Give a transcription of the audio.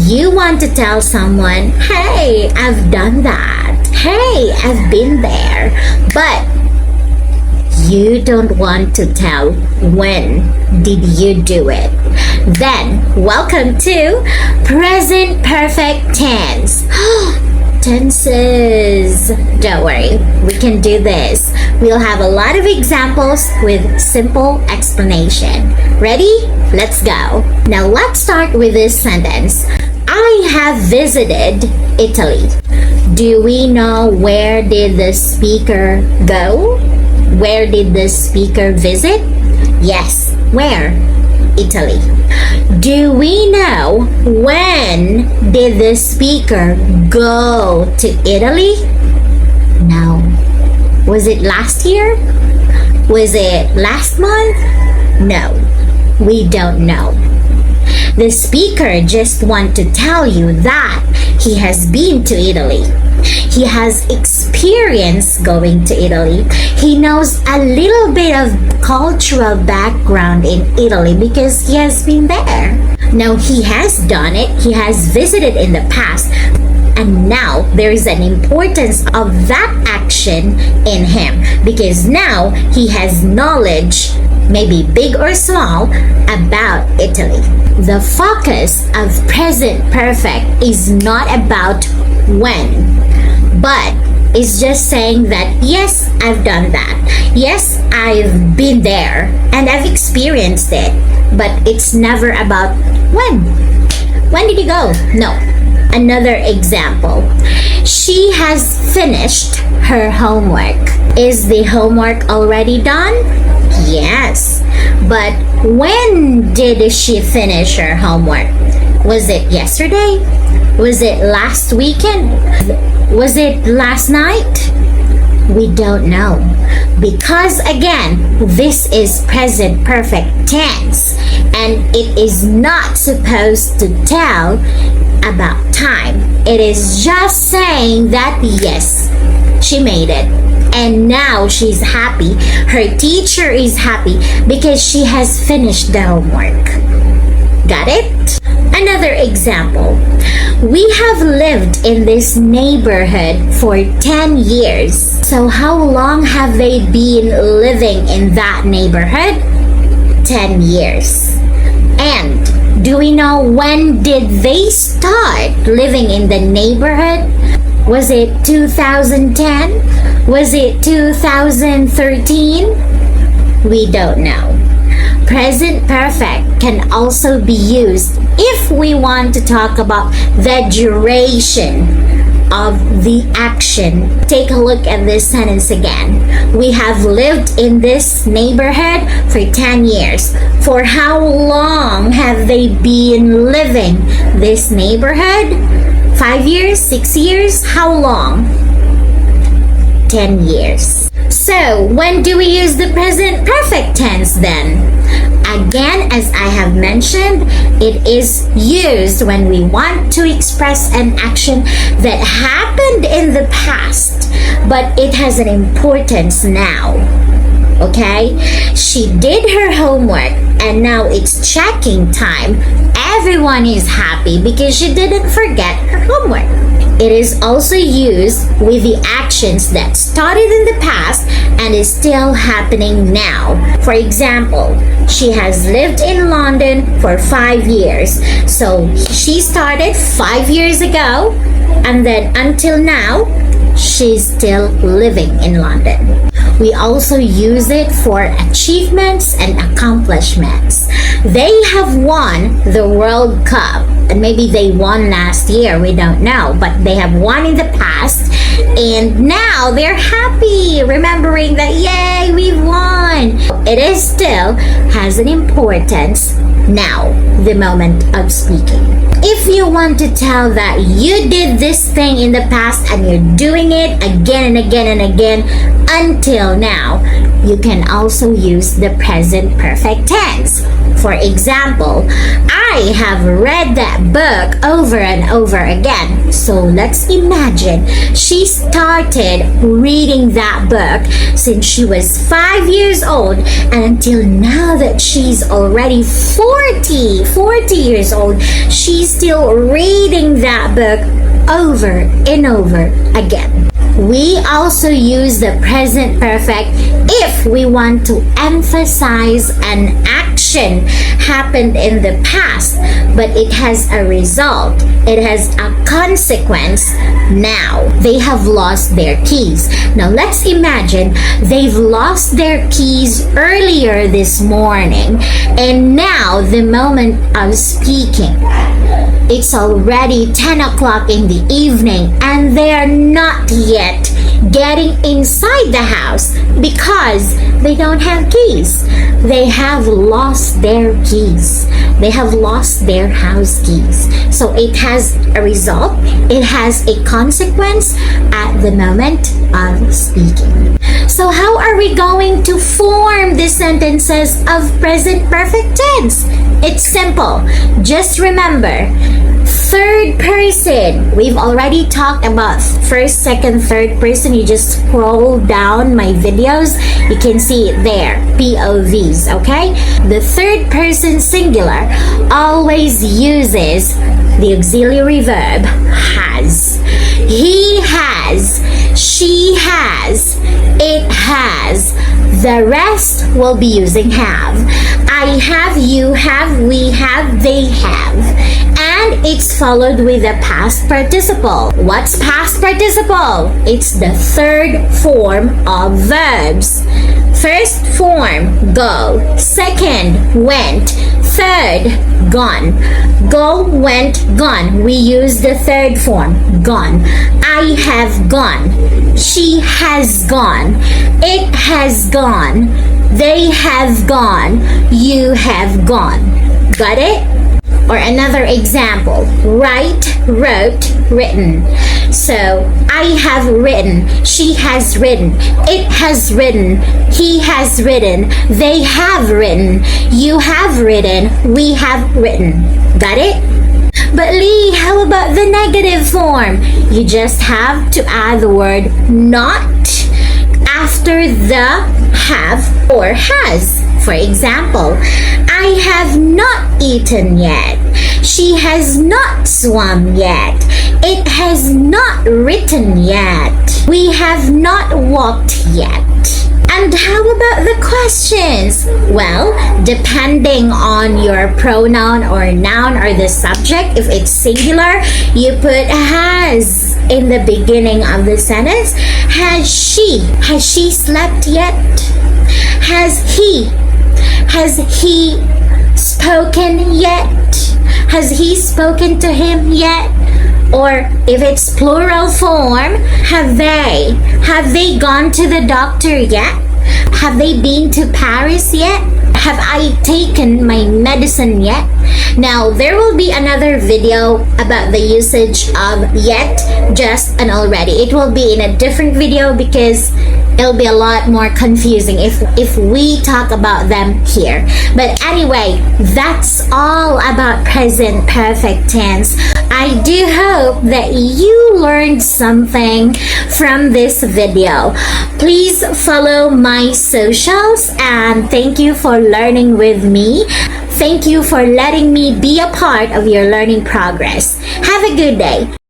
You want to tell someone, hey, I've done that. Hey, I've been there. But you don't want to tell when did you do it. Then, welcome to present perfect tense. Tenses. Don't worry, we can do this. We'll have a lot of examples with simple explanation. Ready? Let's go. Now let's start with this sentence. I have visited Italy. Do we know where did the speaker go? Where did the speaker visit? Yes, where? Italy. Do we know when did the speaker go to Italy? No. Was it last year? Was it last month? No. We don't know. The speaker just wants to tell you that he has been to Italy. He has experience going to Italy. He knows a little bit of cultural background in Italy because he has been there. Now he has done it. He has visited in the past. And now there is an importance of that action in him because now he has knowledge, maybe big or small, about Italy. The focus of present perfect is not about when, but it's just saying that yes, I've done that. Yes, I've been there and I've experienced it, but it's never about when. When did you go? No. Another example. She has finished her homework. Is the homework already done? Yes. But when did she finish her homework? Was it yesterday? Was it last weekend? Was it last night? We don't know. Because again, this is present perfect tense and it is not supposed to tell about time. It is just saying that yes, she made it. And now she's happy. Her teacher is happy because she has finished the homework. Got it? Another example. We have lived in this neighborhood for 10 years. So how long have they been living in that neighborhood? 10 years. And do we know when did they start living in the neighborhood? Was it 2010? Was it 2013? We don't know. Present perfect can also be used if we want to talk about the duration of the action. Take a look at this sentence again. We have lived in this neighborhood for 10 years. For how long have they been living this neighborhood? 5 years? 6 years? How long? 10 years. So, when do we use the present perfect tense then? Again, as I have mentioned, it is used when we want to express an action that happened in the past, but it has an importance now. Okay? She did her homework and now it's checking time. Everyone is happy because she didn't forget her homework. It is also used with the actions that started in the past and is still happening now. For example, she has lived in London for 5 years. So she started 5 years ago and then until now, she's still living in London. We also use it for achievements and accomplishments. They have won the World Cup. And maybe they won last year, we don't know. But they have won in the past. And now they're happy, remembering that, yay, we've won. It is still has an importance now, the moment of speaking. If you want to tell that you did this thing in the past and you're doing it again and again and again until now, you can also use the present perfect tense. For example, I have read that book over and over again. So let's imagine she started reading that book since she was 5 years old and until now that she's already 40 years old, she's still reading that book over and over again. We also use the present perfect if we want to emphasize an action happened in the past, but it has a result. It has a consequence now. They have lost their keys. Now let's imagine they've lost their keys earlier this morning, and now the moment of speaking, it's already 10 o'clock in the evening and they are not yet getting inside the house because they don't have keys. They have lost their keys. They have lost their house keys. So it has a result. It has a consequence at the moment of speaking. So how are we going to form the sentences of present perfect tense? It's simple. Just remember, third person. We've already talked about first, second, third person. You just scroll down my videos. You can see it there. POVs, okay? The third person singular always uses the auxiliary verb has. He has. She has. It has. The rest will be using have. I have, you have, we have, they have. And it's followed with the past participle. What's past participle? It's the third form of verbs. First form, go. Second, went. Third, gone. Go, went, gone. We use the third form, gone. I have gone. She has gone. It has gone. They have gone. You have gone. Got it? Or another example, write, wrote, written. So, I have written, she has written, it has written, he has written, they have written, you have written, we have written. Got it? But Lee, how about the negative form? You just have to add the word not after the have or has. For example, I have not eaten yet. She has not swum yet. It has not written yet. We have not walked yet. And how about the questions? Well, depending on your pronoun or noun or the subject, if it's singular, you put has in the beginning of the sentence. Has she slept yet? Has he spoken yet? Has he spoken to him yet? Or if it's plural form, have they gone to the doctor yet? Have they been to Paris yet? Have I taken my medicine yet? Now, there will be another video about the usage of yet, just, and already. It will be in a different video because it'll be a lot more confusing if we talk about them here. But anyway, that's all about present perfect tense. I do hope that you learned something from this video. Please follow my socials, and thank you for learning with me. Thank you for letting me be a part of your learning progress. Have a good day.